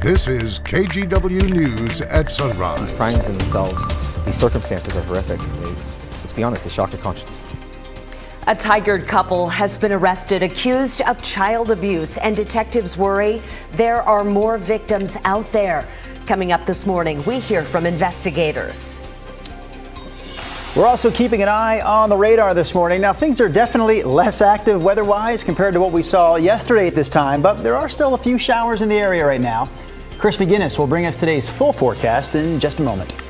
This is KGW News at Sunrise. These crimes in themselves, these circumstances are horrific. Let's be honest, they shock the conscience. A Tigard couple has been arrested accused of child abuse, and detectives worry there are more victims out there. Coming up this morning, we hear from investigators. We're also keeping an eye on the radar this morning. Now, things are definitely less active weather-wise compared to what we saw yesterday at this time, but there are still a few showers in the area right now. Chris McGinnis will bring us today's full forecast in just a moment.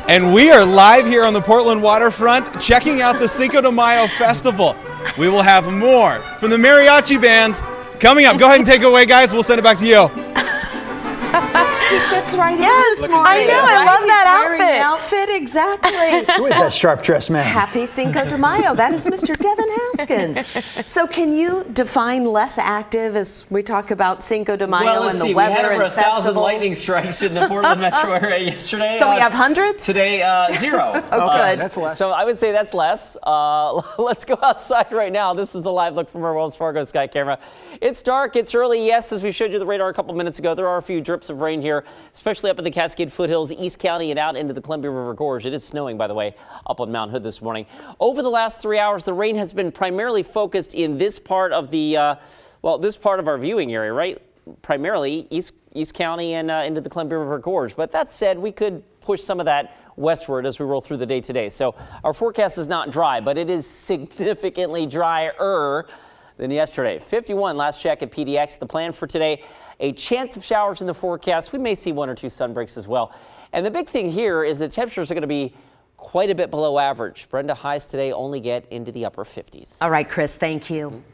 And we are live here on the Portland waterfront checking out the Cinco de Mayo festival. We will have more from the mariachi band coming up. Go ahead and take it away, guys. We'll send it back to you. He fits right in. Yes, I know. I love that outfit. Exactly. Who is that sharp-dressed man? Happy Cinco de Mayo. That is Mr. Devin Haskins. So can you define less active as we talk about Cinco de Mayo and the weather and festivals? We had over 1,000 lightning strikes in the Portland metro area yesterday. So we have hundreds? Today, 0. Oh, good. That's less. So I would say that's less. Let's go outside right now. This is the live look from our Wells Fargo sky camera. It's dark. It's early. Yes, as we showed you the radar a couple minutes ago, there are a few drips of rain here, especially up in the Cascade foothills, East County, and out into the Columbia River Gorge. It is snowing, by the way, up on Mount Hood this morning. Over the last 3 hours, the rain has been primarily focused in this part of the, this part of our viewing area, right? Primarily East County and into the Columbia River Gorge. But that said, we could push some of that westward as we roll through the day today. So our forecast is not dry, but it is significantly drier than yesterday. 51 last check at PDX. The plan for today, a chance of showers in the forecast. We may see 1 or 2 sun breaks as well. And the big thing here is the temperatures are going to be quite a bit below average. Brenda, highs today only get into the upper 50s. All right, Chris, thank you.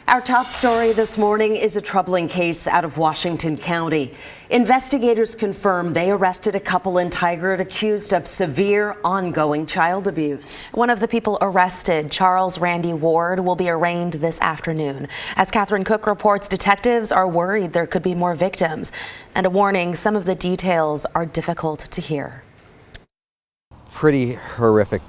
Our top story this morning is a troubling case out of Washington County. Investigators confirm they arrested a couple in Tigard accused of severe ongoing child abuse. One of the people arrested, Charles Randy Ward, will be arraigned this afternoon. As Catherine Cook reports, detectives are worried there could be more victims. And a warning, some of the details are difficult to hear. Pretty horrific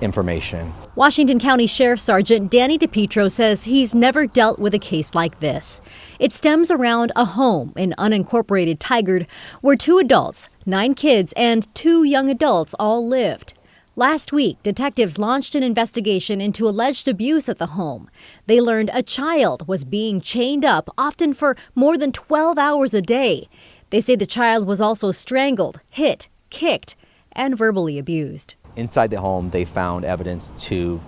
information. Washington County Sheriff Sergeant Danny DePietro says he's never dealt with a case like this. It stems around a home in unincorporated Tigard where 2 adults, 9 kids, and 2 young adults all lived. Last week, detectives launched an investigation into alleged abuse at the home. They learned a child was being chained up, often for more than 12 hours a day. They say the child was also strangled, hit, kicked, and verbally abused. Inside the home, they found evidence to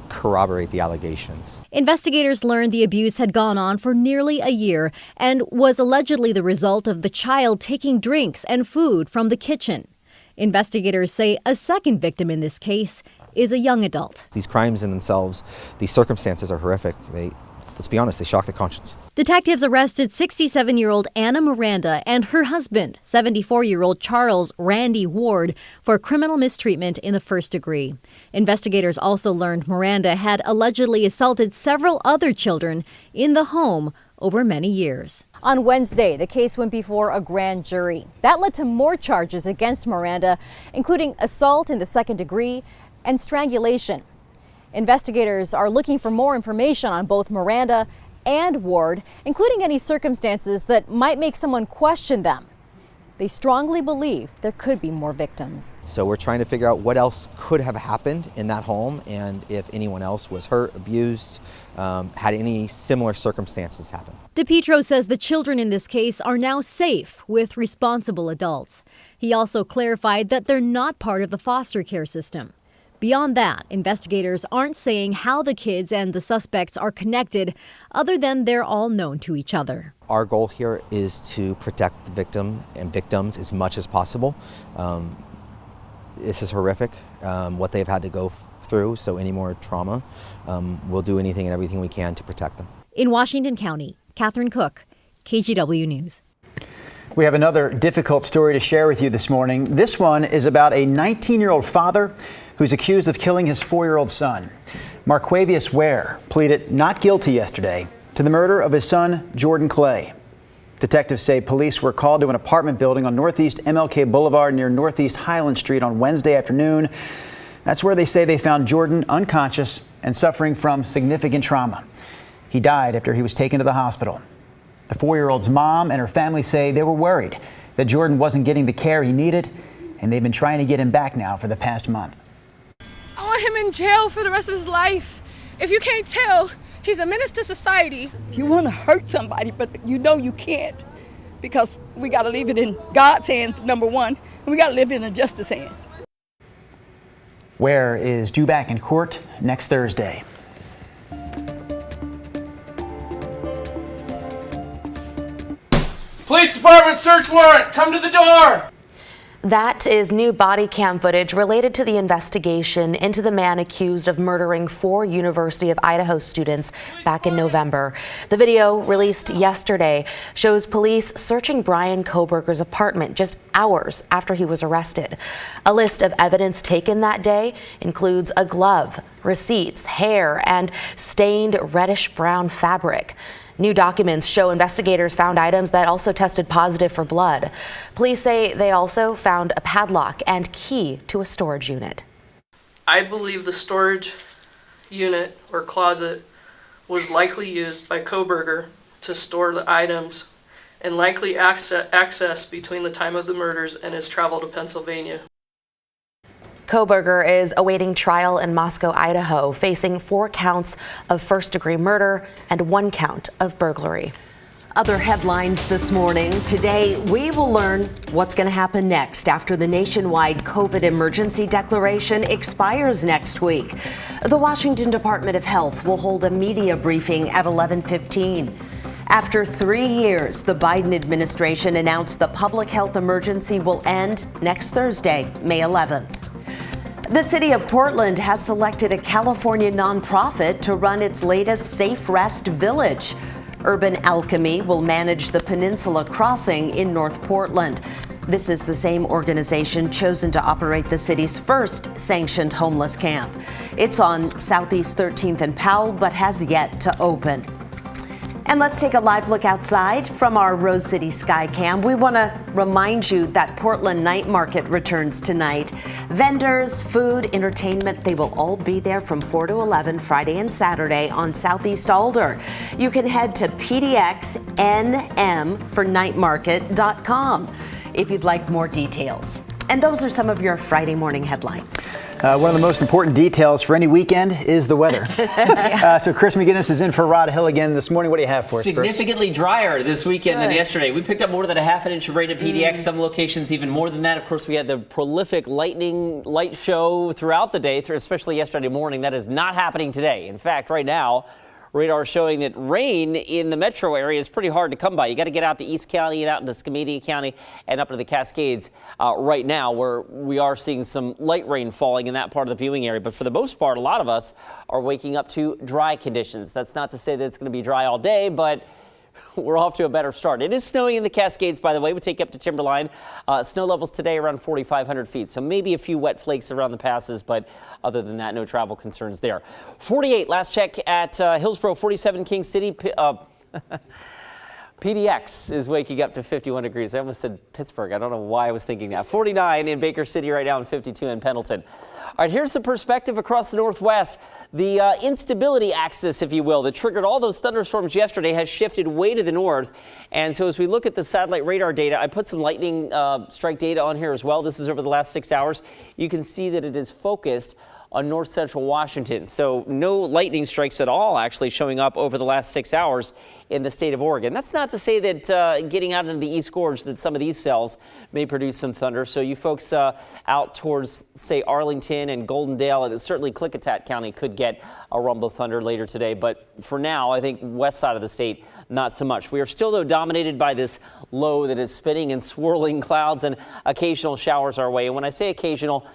corroborate the allegations. Investigators learned the abuse had gone on for nearly a year and was allegedly the result of the child taking drinks and food from the kitchen. Investigators say a second victim in this case is a young adult. These crimes in themselves, these circumstances are horrific. Let's be honest, they shock the conscience. Detectives arrested 67-year-old Anna Miranda and her husband, 74-year-old Charles Randy Ward, for criminal mistreatment in the first degree. Investigators also learned Miranda had allegedly assaulted several other children in the home over many years. On Wednesday, the case went before a grand jury. That led to more charges against Miranda, including assault in the second degree and strangulation. Investigators are looking for more information on both Miranda and Ward, including any circumstances that might make someone question them. They strongly believe there could be more victims. So we're trying to figure out what else could have happened in that home and if anyone else was hurt, abused, had any similar circumstances happen. DePietro says the children in this case are now safe with responsible adults. He also clarified that they're not part of the foster care system. Beyond that, investigators aren't saying how the kids and the suspects are connected, other than they're all known to each other. Our goal here is to protect the victim and victims as much as possible. This is horrific, what they've had to go through, so any more trauma, we'll do anything and everything we can to protect them. In Washington County, Catherine Cook, KGW News. We have another difficult story to share with you this morning. This one is about a 19-year-old father who's accused of killing his 4-year-old son. Marquavius Ware pleaded not guilty yesterday to the murder of his son, Jordan Clay. Detectives say police were called to an apartment building on Northeast MLK Boulevard near Northeast Highland Street on Wednesday afternoon. That's where they say they found Jordan unconscious and suffering from significant trauma. He died after he was taken to the hospital. The 4-year-old's mom and her family say they were worried that Jordan wasn't getting the care he needed, and they've been trying to get him back now for the past month. I want him in jail for the rest of his life. If you can't tell, he's a menace to society. You want to hurt somebody, but you know you can't, because we got to leave it in God's hands, number one, and we got to live in the justice hands. Ware is due back in court next Thursday. Police department search warrant, come to the door! That is new body cam footage related to the investigation into the man accused of murdering 4 University of Idaho students back in November. The video, released yesterday, shows police searching Brian Koberger's apartment just hours after he was arrested. A list of evidence taken that day includes a glove, receipts, hair, and stained reddish-brown fabric. New documents show investigators found items that also tested positive for blood. Police say they also found a padlock and key to a storage unit. I believe the storage unit or closet was likely used by Koberger to store the items and likely access between the time of the murders and his travel to Pennsylvania. Koberger is awaiting trial in Moscow, Idaho, facing 4 counts of first-degree murder and 1 count of burglary. Other headlines this morning. Today, we will learn what's going to happen next after the nationwide COVID emergency declaration expires next week. The Washington Department of Health will hold a media briefing at 11:15. After 3 years, the Biden administration announced the public health emergency will end next Thursday, May 11th. The city of Portland has selected a California nonprofit to run its latest Safe Rest Village. Urban Alchemy will manage the Peninsula Crossing in North Portland. This is the same organization chosen to operate the city's first sanctioned homeless camp. It's on Southeast 13th and Powell, but has yet to open. And let's take a live look outside from our Rose City Skycam. We want to remind you that Portland Night Market returns tonight. Vendors, food, entertainment, they will all be there from 4 to 11 Friday and Saturday on Southeast Alder. You can head to pdxnm4nightmarket.com if you'd like more details. And those are some of your Friday morning headlines. One of the most important details for any weekend is the weather. So Chris McGinnis is in for Rod Hill again this morning. What do you have for us? Significantly drier this weekend than yesterday. We picked up more than a half an inch of rain at PDX. Some locations even more than that. Of course, we had the prolific light show throughout the day, especially yesterday morning. That is not happening today. In fact, right now, radar showing that rain in the metro area is pretty hard to come by. You got to get out to East County and out into Skamania County and up to the Cascades right now, where we are seeing some light rain falling in that part of the viewing area. But for the most part, a lot of us are waking up to dry conditions. That's not to say that it's going to be dry all day, but we're off to a better start. It is snowing in the Cascades, by the way. We take you up to Timberline. Snow levels today around 4,500 feet. So maybe a few wet flakes around the passes, but other than that, no travel concerns there. 48 last check at Hillsborough, 47 King City. PDX is waking up to 51 degrees. I almost said Pittsburgh. I don't know why I was thinking that. 49 in Baker City right now and 52 in Pendleton. All right, here's the perspective across the Northwest. The instability axis, if you will, that triggered all those thunderstorms yesterday has shifted way to the north. And so as we look at the satellite radar data, I put some lightning strike data on here as well. This is over the last 6 hours. You can see that it is focused on north central Washington. So no lightning strikes at all actually showing up over the last 6 hours in the state of Oregon. That's not to say that getting out into the East Gorge that some of these cells may produce some thunder. So you folks out towards, say, Arlington and Goldendale, and certainly Klickitat County could get a rumble of thunder later today. But for now, I think west side of the state, not so much. We are still, though, dominated by this low that is spinning and swirling clouds and occasional showers our way. And when I say occasional,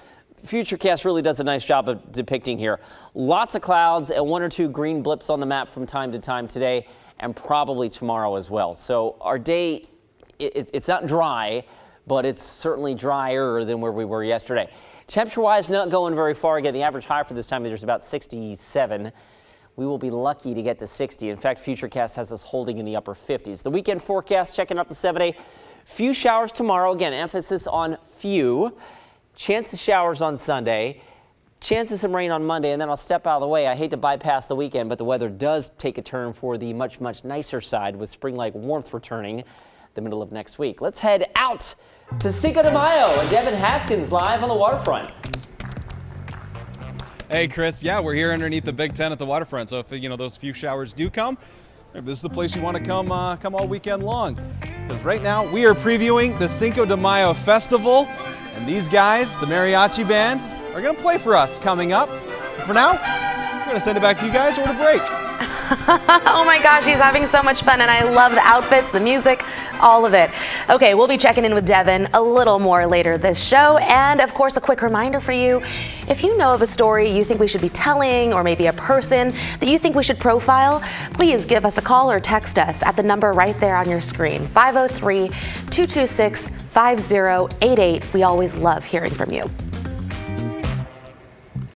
Futurecast really does a nice job of depicting here. Lots of clouds and 1 or 2 green blips on the map from time to time today and probably tomorrow as well. So our day, it's not dry, but it's certainly drier than where we were yesterday. Temperature-wise, not going very far. Again, the average high for this time of year is about 67. We will be lucky to get to 60. In fact, Futurecast has us holding in the upper 50s. The weekend forecast, checking out the 7-day. Few showers tomorrow. Again, emphasis on few. Chance of showers on Sunday. Chance of some rain on Monday, and then I'll step out of the way. I hate to bypass the weekend, but the weather does take a turn for the much, much nicer side with spring-like warmth returning the middle of next week. Let's head out to Cinco de Mayo and Devin Haskins live on the waterfront. Hey, Chris. Yeah, we're here underneath the Big Ten at the waterfront. So if those few showers do come, maybe this is the place you want to come all weekend long. Because right now we are previewing the Cinco de Mayo Festival, and these guys, the mariachi band, are going to play for us coming up. But for now, I'm going to send it back to you guys or to break. Oh my gosh, he's having so much fun, and I love the outfits, the music, all of it. Okay, we'll be checking in with Devin a little more later this show, and of course a quick reminder for you, if you know of a story you think we should be telling, or maybe a person that you think we should profile, please give us a call or text us at the number right there on your screen, 503-226-5088. We always love hearing from you.